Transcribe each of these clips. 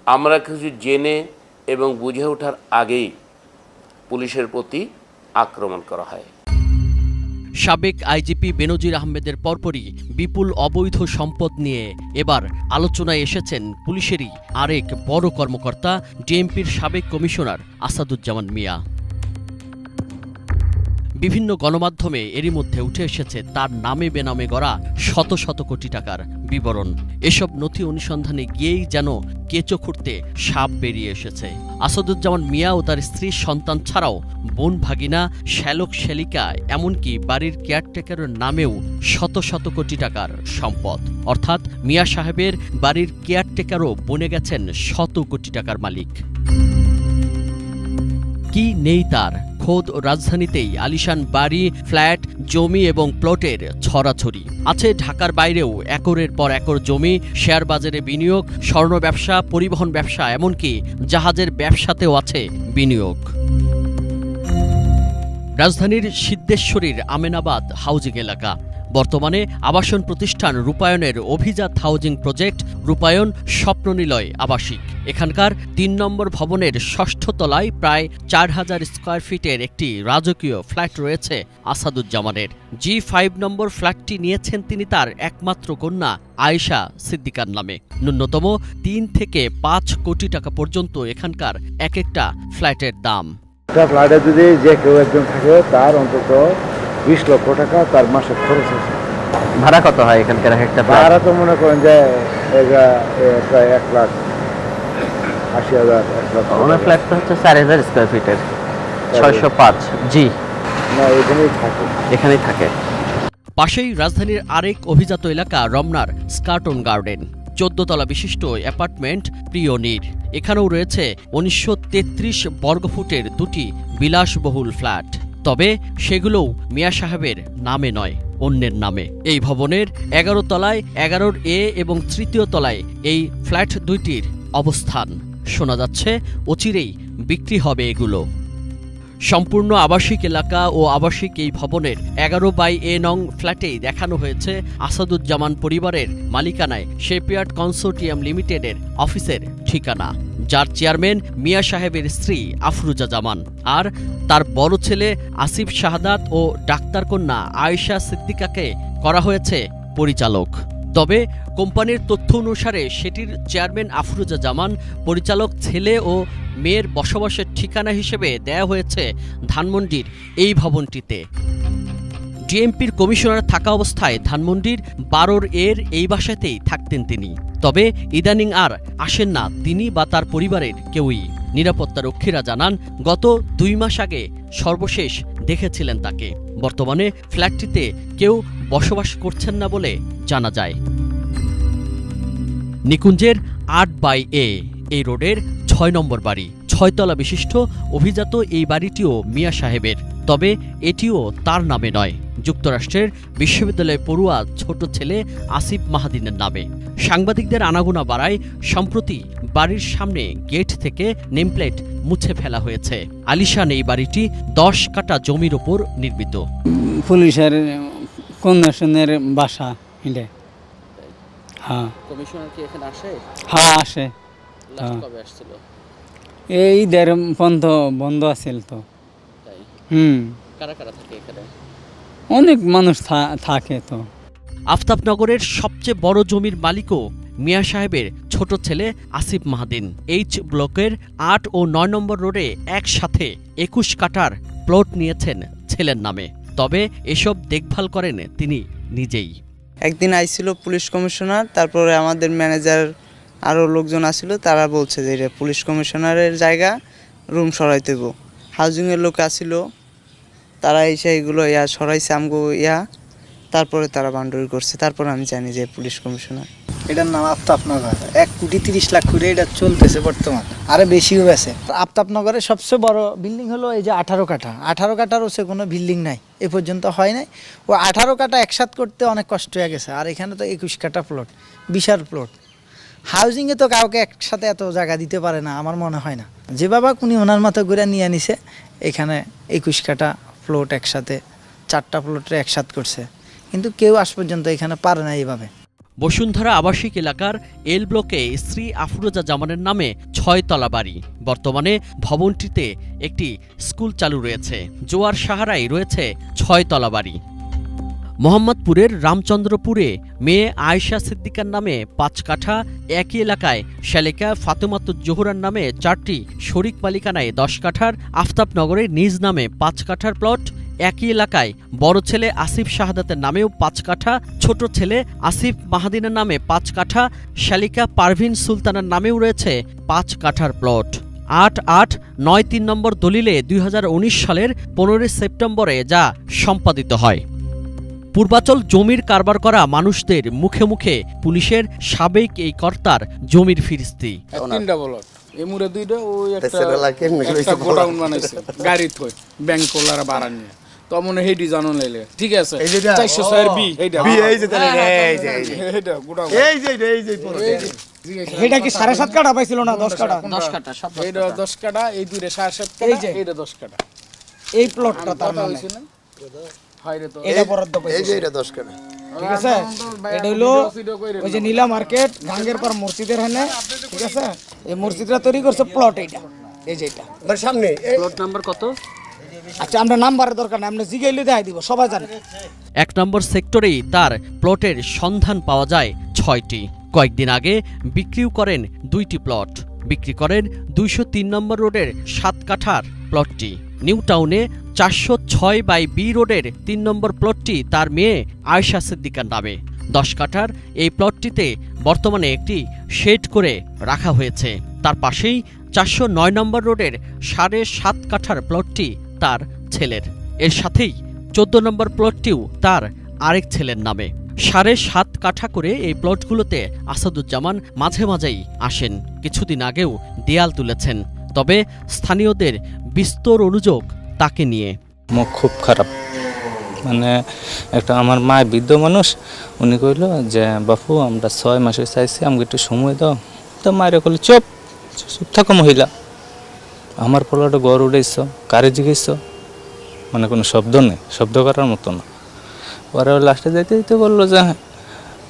আমরা কিছু জেনে এবং বুঝে ওঠার আগেই পুলিশের প্রতি আক্রমণ করা হয়। সাবেক আইজিপি বেনজির আহমেদের পরপরই বিপুল অবৈধ সম্পদ নিয়ে এবার আলোচনায় এসেছেন পুলিশেরই আরেক বড় কর্মকর্তা ডিএমপির সাবেক কমিশনার আসাদুজ্জামান মিয়া। বিভিন্ন গণমাধ্যমে এরই মধ্যে উঠে এসেছে তার নামে বেনামে গড়া শত শত কোটি টাকার বিবরণ। এসব নথি অনুসন্ধানে গিয়েই যেন কেঁচো খুঁড়তে সাপ বেরিয়ে এসেছে। আসাদুজ্জামান মিয়া ও তার স্ত্রীর সন্তান ছাড়াও বোন ভাগিনা, শ্যালক শ্যালিকা, এমনকি বাড়ির কেয়ারটেকারের নামেও শত শত কোটি টাকার সম্পদ। অর্থাৎ মিয়া সাহেবের বাড়ির কেয়ারটেকারও বনে গেছেন শত কোটি টাকার মালিক। কি নেই তার? খোদ রাজধানীতেই আলিশান বাড়ি, ফ্ল্যাট, জমি এবং প্লটের ছড়াছড়ি আছে। ঢাকার বাইরেও একরের পর একর জমি, শেয়ার বাজারে বিনিয়োগ, স্বর্ণ ব্যবসা, পরিবহন ব্যবসা, এমনকি জাহাজের ব্যবসাতেও আছে বিনিয়োগ। রাজধানীর সিদ্ধেশ্বরীর আমেনাবাদ হাউজিং এলাকা, বর্তমানে আবাসন প্রতিষ্ঠান রূপায়ণের অভিজাত হাউজিং প্রজেক্ট রূপায়ণ স্বপ্ননিলয় আবাসিক। এখানকার ৩ নম্বর ভবনের ৬ষ্ঠ তলায় প্রায় ৪,০০০ স্কয়ার ফিটের একটি রাজকীয় ফ্ল্যাট রয়েছে আসাদুজ্জামানের। G5 নম্বর ফ্ল্যাটটি নিয়েছেন তিনি তার একমাত্র কন্যা আয়েশা সিদ্দিকার নামে। ন্যূনতম ৩ থেকে ৫ কোটি টাকা পর্যন্ত এখানকার এক একটা ফ্ল্যাটের দাম। ফ্ল্যাটে যদি যে কেউ একজন থাকে তার অন্তত ২০ লক্ষ টাকা তার মাসে খরচ আছে। ভাড়া কত হয় এখানকার একটা? ভাড়া তো মনে করেন যে প্রায় ১,৮০,০০০, ১ লক্ষ। আমার ফ্ল্যাট তো হচ্ছে ৪,০০০ স্কয়ার ফিটের, ৬০৫ জি। না, এখানেই থাকে। পাশেই রাজধানীর আরেক অভিজাত এলাকা রমনার স্কার্টন গার্ডেন, ১৪ তলা বিশিষ্ট অ্যাপার্টমেন্ট প্রিয়নির। এখানেও রয়েছে ১৯৩৩ বর্গফুটের ২টি বিলাসবহুল ফ্ল্যাট। তবে সেগুলোও মিয়া সাহেবের নামে নয়, অন্যের নামে। এই ভবনের ১১ তলায় ১১ এ এবং ৩য় তলায় এই ফ্ল্যাট দুইটির অবস্থান। শোনা যাচ্ছে অচিরেই বিক্রি হবে এগুলো। সম্পূর্ণ আবাসিক এলাকা ও আবাসিক এই ভবনের ১১/এ নং ফ্ল্যাটেই দেখানো হয়েছে আসাদুজ্জামান পরিবারের মালিকানায় শেপইয়ার্ড কনসোর্টিয়াম লিমিটেডের অফিসের ঠিকানা, যার চেয়ারম্যান মিয়া সাহেবের স্ত্রী আফরুজা জামান আর তার বড় ছেলে আসিফ শাহাদাত ও ডাক্তার কন্যা আয়েশা সিদ্দিকাকে করা হয়েছে পরিচালক। তবে কোম্পানির তথ্য অনুসারে সেটির চেয়ারম্যান আফরুজা জামান পরিচালক ছেলে ও মেয়ের বসবাসের ঠিকানা হিসেবে দেয়া হয়েছে ধানমন্ডির এই ভবনটিতে। ডিএমপির কমিশনার থাকা অবস্থায় ধানমন্ডির ১২ এর এই বাসাতেই থাকতেন তিনি। তবে ইদানিং আর আসেন না তিনি বা তার পরিবারের কেউই। নিরাপত্তারক্ষীরা জানান গত ২ মাস আগে সর্বশেষ দেখেছিলেন তাকে। বর্তমানে ফ্ল্যাটটিতে কেউ বসবাস করছেন না বলে জানা যায়। নিকুঞ্জের ৮/এ এই রোডের ৬ নম্বর বাড়ি, ৬ তলা বিশিষ্ট অভিজাত এই বাড়িটিও মিয়া সাহেবের। তবে এটিও তার নামে নয়, যুক্তরাষ্ট্রের বিশ্ববিদ্যালয় পড়ুয়া ছোট ছেলে আসিফ মাহাদিনের নামে। সাংবাদিকদের আনাগোনা বাড়ায় সম্প্রতি বাড়ির সামনে গেট থেকে নেমপ্লেট মুছে ফেলা হয়েছে। আলিশান এই বাড়িটি ১০ কাঠা জমির ওপর নির্মিত। পুলিশের কমিশনের বাসা এটা। হ্যাঁ, কমিশনার কি এখানে আসে? হ্যাঁ আসে। কবে আসছিল? এই বন্ধ আছিল তো। তাই? কারা কারা থাকে এখানে? অনেক মানুষ থাকে তো। আফতাবনগরের সবচেয়ে বড় জমির মালিকও মিয়া সাহেবের ছোট ছেলে আসিফ মাহাদিন। এইচ ব্লকের ৮ ও ৯ নম্বর রোডে একসাথে ২১ কাঠার প্লট নিয়েছেন ছেলের নামে। তবে এসব দেখভাল করেন তিনি নিজেই। একদিন আইছিল পুলিশ কমিশনার, তারপরে আমাদের ম্যানেজার আরও লোকজন আসছিল, তারা বলছে যে এটা পুলিশ কমিশনারের জায়গা, রুম সরাইতে গো। হাউজিংয়ের লোক আসছিল, তারা এসে এগুলো সরাইছে আমগো তারপরে তারা বাউন্ডারি করছে। তারপরে আমি জানি যে পুলিশ কমিশনার। এটার নাম আফতাবনগর। ১,৩০,০০,০০০ করে এটা চলতেছে বর্তমান, আরো বেশিও গেছে। আফতাবনগরের সবচেয়ে বড় বিল্ডিং হলো এই যে 18 কাঠা। 18 কাঠার হচ্ছে কোনো বিল্ডিং নাই, এ পর্যন্ত হয় নাই। ও 18 কাঠা একসাথ করতে অনেক কষ্ট হয়ে গেছে। আর এখানে তো 21 কাঠা প্লট, বিশাল প্লট। হাউজিংয়ে তো কাউকে একসাথে এত জায়গা দিতে পারে না, আমার মনে হয় না। যে বাবা কুনি ওনার মতো করে নিয়ে নিছে, এখানে 21 কাঠা প্লট একসাথে 4টা প্লটে একসাথ করছে, কিন্তু কেউ আজ পর্যন্ত এখানে পারে না এইভাবে। বসুন্ধরা আবাসিক এলাকার এল ব্লকে স্ত্রী আফরোজা জামানের নামে 6 তলা বাড়ি। বর্তমানে ভবনটিতে একটি স্কুল চালু রয়েছে। জোয়ার সাহারায় রয়েছে 6 তলা বাড়ি। মোহাম্মদপুরের রামচন্দ্রপুরে মেয়ে আয়েশা সিদ্দিকার নামে 5 কাঠা, একই এলাকায় শালিকা ফাতেমাতুজ জোহরার নামে 4টি শরিক মালিকানায় 10 কাঠার, আফতাবনগরে নিজ নামে 5 কাঠার প্লট, একই এলাকায় বড় ছেলে আসিফ শাহাদাতের নামেও 5 কাঠা, ছোট ছেলে আসিফ মাহাদিনের নামে 5 কাঠা, শালিকা পারভিন সুলতানার নামেও রয়েছে 5 কাঠার প্লট। 8893 নম্বর দলিলে 2019 সালের 15 সেপ্টেম্বরে যা সম্পাদিত হয়। পূর্বাচল জমির কারবার করা মানুষদের মুখে মুখে পুলিশের সাবেক এই কর্তার জমির ফিরিস্তি। 3টা বলট এমুরে 2টা ওই একটা গোডাউন বানাইছে গাড়ি থই ব্যাংক কোলারা বাড়া নিয়ে তো মনে হেডি জানো লাইলে ঠিক আছে 406 বি এইটা বি এই যে তাহলে এই যে এইটা গোডাউন এই যে এটা কি 7.5 কাঠা পাইছিল না 10 কাঠা? 10 কাঠা সব এইটা 10 কাঠা, এই দুইটা 7.5 কাঠা, এইটা 10 কাঠা। এই প্লটটা তার মানে হইছে না হাইরে তো এটা বরাদ্দ পাইছে। এই যে এটা 10 কাঠা, ঠিক আছে। এটা হলো ওই যে নীলা মার্কেট ভাঙ্গের পর মসজিদের হানে, ঠিক আছে। এই মসজিদটা তৈরি করছে প্লট এইটা, এই যে এটা এর সামনে প্লট নাম্বার কত? আচ্ছা আমরা নাম্বারের দরকার না, আমরা জিগাইলে দেখাই দিব, সবাই জানে। 1 নম্বর সেক্টরেই তার প্লটের সন্ধান পাওয়া যায় 6টি। কয়েকদিন আগে বিক্রিও করেন 2টি প্লট। বিক্রি করেন 203 নম্বর রোডের 7 কাঠার প্লটটি। নিউ টাউনে 406/B রোডের 3 নম্বর প্লটটি তার মেয়ে আয়েশা সিদ্দিকার নামে। 10 কাঠার এই প্লটটিতে বর্তমানে একটি শেড করে রাখা হয়েছে। তার পাশেই 409 নম্বর রোডের 7.5 কাঠার প্লটটি তার ছেলের। এর সাথেই 14 নম্বর প্লটটিও তার আরেক ছেলের নামে। 7.5 কাঠা করে এই প্লটগুলোতে আসাদুজ্জামান মাঝে মাঝেই আসেন। কিছুদিন আগেও দেয়াল তুলেছেন। তবে স্থানীয়দের বিস্তর অনুযোগ তাকে নিয়ে। মুখ খুব খারাপ, মানে একটা আমার মা বৃদ্ধ মানুষ, উনি কইল যে বাপু আমরা 6 মাসে চাইছি, আমাকে একটু সময় দাও। তো মায়ের কইল চুপ চুপ থাকো মহিলা, আমার পোলাটা গড় উঠেছ, কারে জিজ্ঞেস, মানে কোনো শব্দ নেই, শব্দ করার মতো না। পরে লাস্টে যাইতে যাইতে বললো যে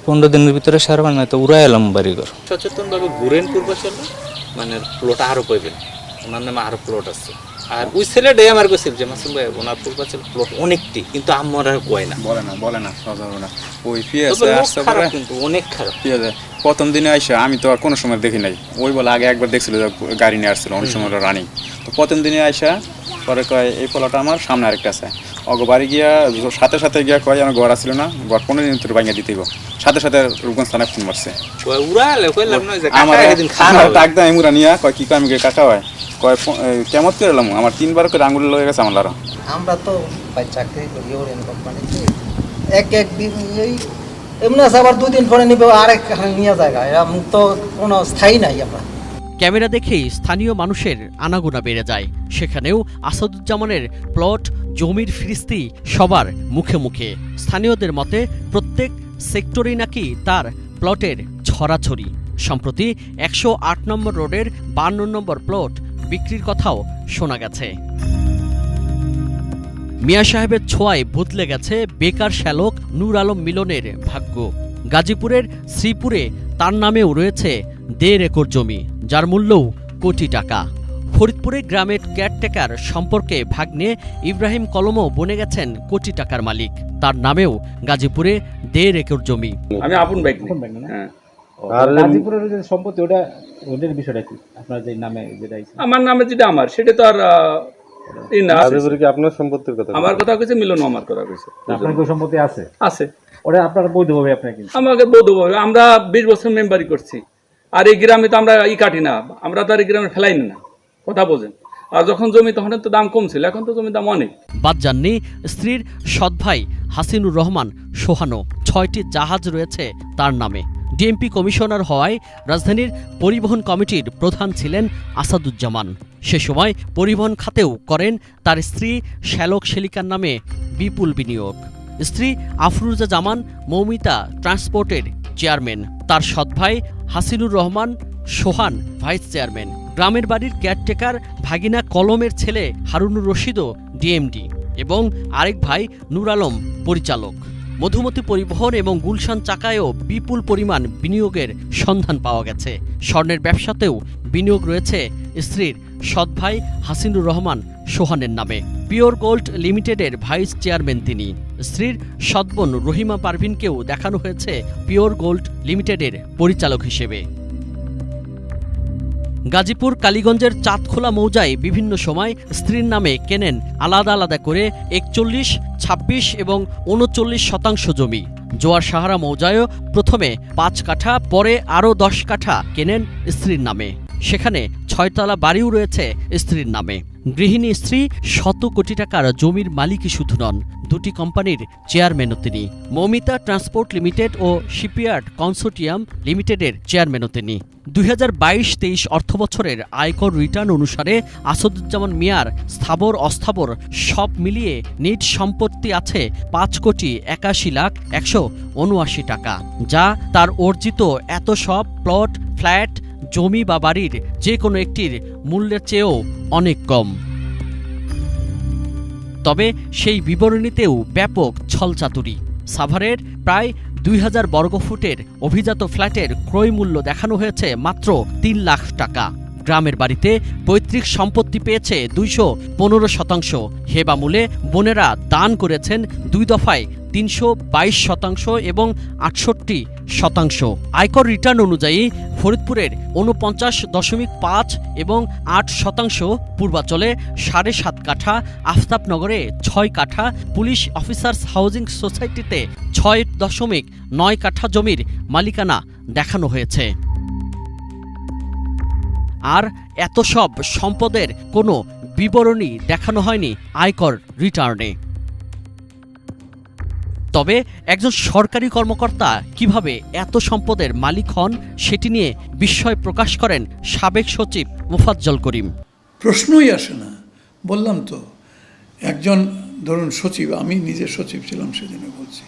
15 দিনের ভিতরে সারবা, না তো উড়াই এলাম বাড়িঘর। সচেতনভাবে ঘুরেন পূর্বাচলে, মানে প্লট আরো পাইবেন, ওনার নামে আরো প্লট আছে। আর ওই ছেলেটাই আমার কইছিল যে মাসুম ভাই ওনার পূর্বাচল প্লট অনেকটি, কিন্তু আমার আর কয় না, বলে না সজাবে না। ওই পিএসে আসছে পরে কিন্তু অনেক খারাপ। পিএসে প্রথম দিনে আইসা আমি তো আর কোনো সময় দেখি নাই, ওই বলে আগে একবার দেখছিল যে গাড়ি নিয়ে আসছিল, অনেক সময় রানিং। তো প্রথম দিনে আইসা পরে কয় এই পোলাটা আমার সামনে আরেকটা আছে, অগো বাড়ি গিয়া সাথে সাথে গিয়া কয় আমার ঘর আসছিল না, ঘর 15 দিন তোর ভাঙিয়ে দিতে সাথে সাথে রূপগঞ্জ থানায় ফোন মারছে। আমার ডাক দেয় এমুরা নিয়ে কয় কি কয় আমি কাকা হয়, কয় কেমন করে এলাম, আমার 3 বার করে আঙুল লয়ে গেছে আমার লারা। আমরা তো চাকরি করি ওরেন কোম্পানিতে, এক দিন এই এমনি আছে, আবার 2 দিন পরে নিবে আরেক নিয়ে জায়গা, এরকম তো কোনো স্থায়ী নাই। আমরা ক্যামেরা দেখেই স্থানীয় মানুষের আনাগোনা বেড়ে যায়। সেখানেও আসাদুজ্জামানের প্লট জমির ফিরিস্তি সবার মুখে মুখে। স্থানীয়দের মতে প্রত্যেক সেক্টরেই নাকি তার প্লটের ছড়াছড়ি। সম্প্রতি 108 নম্বর রোডের 52 নম্বর প্লট বিক্রির কথাও শোনা গেছে। মিয়া সাহেবের ছোঁয়ায় বদলে গেছে বেকার শ্যালক নূর আলম মিলনের ভাগ্য। গাজীপুরের শ্রীপুরে তার নামেও রয়েছে 1.5 একর জমি, যার মূল্যও কোটি টাকা। ফরিদপুরে গ্রামের কেয়ারটেকার সম্পর্কে ভাগ্নে ইব্রাহিম কলমও বনে গেছেন কোটি টাকার মালিক। তার নামেও গাজীপুরে 1.5 একর জমি। আমি আপন বাইক হ্যাঁ। আর গাজীপুরের যে সম্পত্তি ওটা ওদের বিষয়টা কি, আপনার যে নামে যেটা আমার নামে যেটা আমার সেটা তো আর গাজীপুরে কি আপনার সম্পত্তির কথা? আমার কথা কইছে, মিলন আমার কথা কইছে। আপনার কি সম্পত্তি আছে? আছে। ওটা আপনার বৈধভাবে আপনাকে আমাকে বৈধভাবে, আমরা 20 বছর মেম্বারি করছি। আর এই গ্রামে তো আমরা কাটি না, আমরা তো আর এই গ্রামে ফেলাই না, কথা বোঝেন। আর যখন জমি তখন তো দাম কম ছিল, এখন তো জমির দাম অনেক। বাদ যাননি স্ত্রীর সৎ ভাই হাসিনুর রহমান সোহানো। 6টি জাহাজ রয়েছে তার নামে। ডিএমপি কমিশনার হওয়ায় রাজধানীর পরিবহন কমিটির প্রধান ছিলেন আসাদুজ্জামান। সে সময় পরিবহন খাতেও করেন তার স্ত্রী শ্যালক শেলিকার নামে বিপুল বিনিয়োগ। স্ত্রী আফরোজা জামান মৌমিতা ট্রান্সপোর্টের চেয়ারম্যান, তার সৎ ভাই হাসিনুর রহমান সোহান ভাইস চেয়ারম্যান। গ্রামের বাড়ির কেয়ারটেকার ভাগিনা কলমের ছেলে হারুনুর রশিদও ডিএমডি এবং আরেক ভাই নূর আলম পরিচালক। মধুমতি পরিবহন এবং গুলশান চাকায়ও বিপুল পরিমাণ বিনিয়োগের সন্ধান পাওয়া গেছে। স্বর্ণের ব্যবসাতেও বিনিয়োগ রয়েছে স্ত্রীর সৎ ভাই হাসিনুর রহমান সোহানের নামে। পিওর গোল্ড লিমিটেডের ভাইস চেয়ারম্যান তিনি। স্ত্রীর সৎবোন রহিমা পারভিনকেও দেখানো হয়েছে পিওর গোল্ড লিমিটেডের পরিচালক হিসেবে। গাজীপুর কালীগঞ্জের চাঁদখোলা মৌজায় বিভিন্ন সময় স্ত্রীর নামে কেনেন আলাদা আলাদা করে 41, 26 এবং 39 শতাংশ জমি। জোয়ার সাহারা মৌজায়ও প্রথমে 5 কাঠা, পরে আরও 10 কাঠা কেনেন স্ত্রীর নামে। সেখানে 6 তলা বাড়িও রয়েছে স্ত্রীর নামে। গৃহিণী স্ত্রী শত কোটি টাকার জমির মালিকই শুধু নন, 2টি কোম্পানির চেয়ারম্যানও তিনি। মৌমিতা ট্রান্সপোর্ট লিমিটেড ও শিপইয়ার্ড কনসোর্টিয়াম লিমিটেডের চেয়ারম্যানও তিনি। 2022-23 অর্থবছরের আয়কর রিটার্ন অনুসারে আসাদুজ্জামান মিয়ার স্থাবর অস্থাবর সব মিলিয়ে নিট সম্পত্তি আছে 5,81,179 টাকা, যা তার অর্জিত এত সব প্লট, ফ্ল্যাট, জমি বা বাড়ির যে কোনো একটির মূল্যের চেয়েও অনেক কম। তবে সেই বিবরণীতেও ব্যাপক ছলচাতুরি। সাভারের প্রায় 2000 বর্গফুটের অভিজাত ফ্ল্যাটের ক্রয় মূল্য দেখানো হয়েছে মাত্র 3 লাখ টাকা। গ্রামের বাড়িতে পৈতৃক সম্পত্তি পেয়েছে 215%। হেবামূলে বোনেরা দান করেছেন 2 দফায় 322% এবং 68%। আয়কর রিটার্ন অনুযায়ী ফরিদপুরের 49.5 এবং 8%, পূর্বাচলে 7.5 কাঠা, আফতাবনগরে 6 কাঠা, পুলিশ অফিসার্স হাউজিং সোসাইটিতে 6.9 কাঠা জমির মালিকানা দেখানো হয়েছে। আর এত সব সম্পদের কোনো বিবরণী দেখানো হয়নি আয়কর রিটার্নে। তবে একজন সরকারি কর্মকর্তা কিভাবে এত সম্পদের মালিক হন সেটি নিয়ে বিস্ময় প্রকাশ করেন সাবেক সচিব মোফাজ্জল করিম। প্রশ্নই আসে না, বললাম তো, একজন ধরুন সচিব, আমি নিজে সচিব ছিলাম সেদিনে, বলছি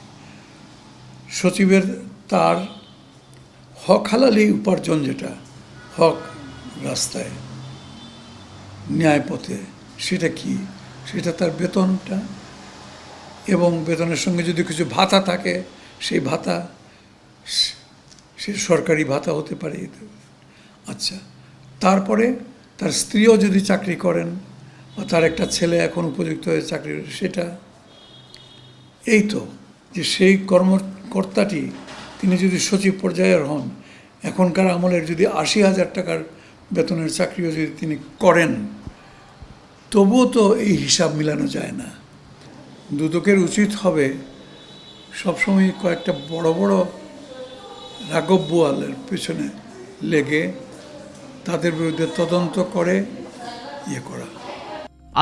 সচিবের তার হক হালালি উপার্জন, যেটা হক রাস্তায় ন্যায়পথে, সেটা কি? সেটা তার বেতনটা, এবং বেতনের সঙ্গে যদি কিছু ভাতা থাকে সেই ভাতা, সে সরকারি ভাতা হতে পারে। আচ্ছা, তারপরে তার স্ত্রীও যদি চাকরি করেন বা তার একটা ছেলে এখন উপযুক্ত হয়ে চাকরি, সেটা এই তো যে সেই কর্মকর্তাটি তিনি যদি সচিব পর্যায়ের হন, এখনকার আমলের যদি 80,000 টাকার বেতনের চাকরিও যদি তিনি করেন, তবুও তো এই হিসাব মিলানো যায় না। দুদকের উচিত হবে সবসময় কয়েকটা বড় বড় রাঘব বোয়ালের পেছনে লেগে তাদের বিরুদ্ধে তদন্ত করে ইয়ে করা।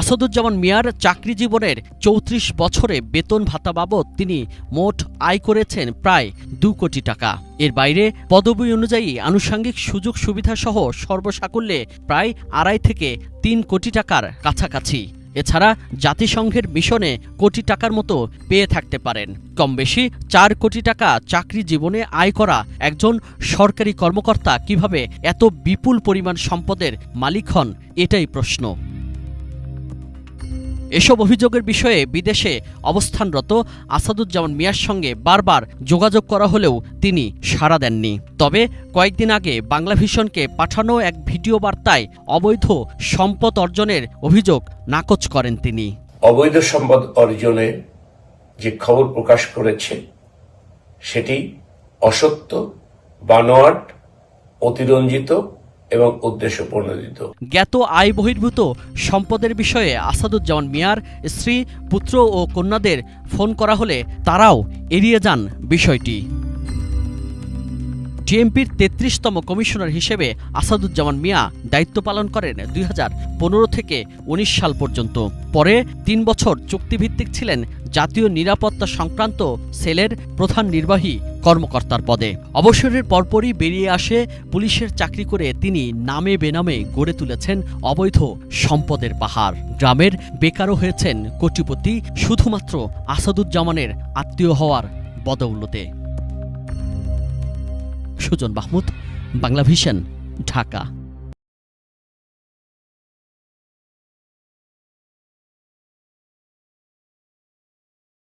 আসাদুজ্জামান মিয়ার চাকরি জীবনের 34 বছরে বেতন ভাতা বাবদ তিনি মোট আয় করেছেন প্রায় 2 কোটি টাকা। এর বাইরে পদবি অনুযায়ী আনুষঙ্গিক সুযোগ সুবিধা সহ সর্বসাকুল্যে প্রায় 2.5 থেকে 3 কোটি টাকার কাছাকাছি। এছাড়া জাতিসংঘের মিশনে কোটি টাকার মতো পেয়ে থাকতে পারেন। কম বেশি 4 কোটি টাকা চাকরি জীবনে আয় করা একজন সরকারি কর্মকর্তা কিভাবে এত বিপুল পরিমাণ সম্পদের মালিক হন, এটাই প্রশ্ন। এসব অভিযোগের বিষয়ে বিদেশে অবস্থানরত আসাদুজ্জামান মিয়ার সঙ্গে বারবার যোগাযোগ করা হলেও তিনি সাড়া দেননি। তবে কয়েকদিন আগে বাংলাভিশনকে পাঠানো এক ভিডিও বার্তায় অবৈধ সম্পদ অর্জনের অভিযোগ নাকচ করেন তিনি। অবৈধ সম্পদ অর্জনে যে খবর প্রকাশ করেছে সেটি অসত্য, বানোয়াট, অতিরঞ্জিত এবং উদ্দেশ্য প্রণোদিত। জ্ঞাত আয় বহির্ভূত সম্পদের বিষয়ে আসাদুজ্জামান মিয়ার স্ত্রী, পুত্র ও কন্যাদের ফোন করা হলে তারাও এড়িয়ে যান বিষয়টি। ডিএমপির 33তম কমিশনার হিসেবে আসাদুজ্জামান মিয়া দায়িত্ব পালন করেন 2015 থেকে 19 সাল পর্যন্ত। পরে 3 বছর চুক্তিভিত্তিক ছিলেন জাতীয় নিরাপত্তা সংক্রান্ত সেলের প্রধান নির্বাহী কর্মকর্তার পদে। অবসরের পরপরই বেরিয়ে আসে পুলিশের চাকরি করে তিনি নামে বেনামে গড়ে তুলেছেন অবৈধ সম্পদের পাহাড়। গ্রামের বেকারও হয়েছেন কোটিপতি শুধুমাত্র আসাদুজ্জামানের আত্মীয় হওয়ার বদৌলতে। সুজন মাহমুদ, বাংলাভিশন, ঢাকা।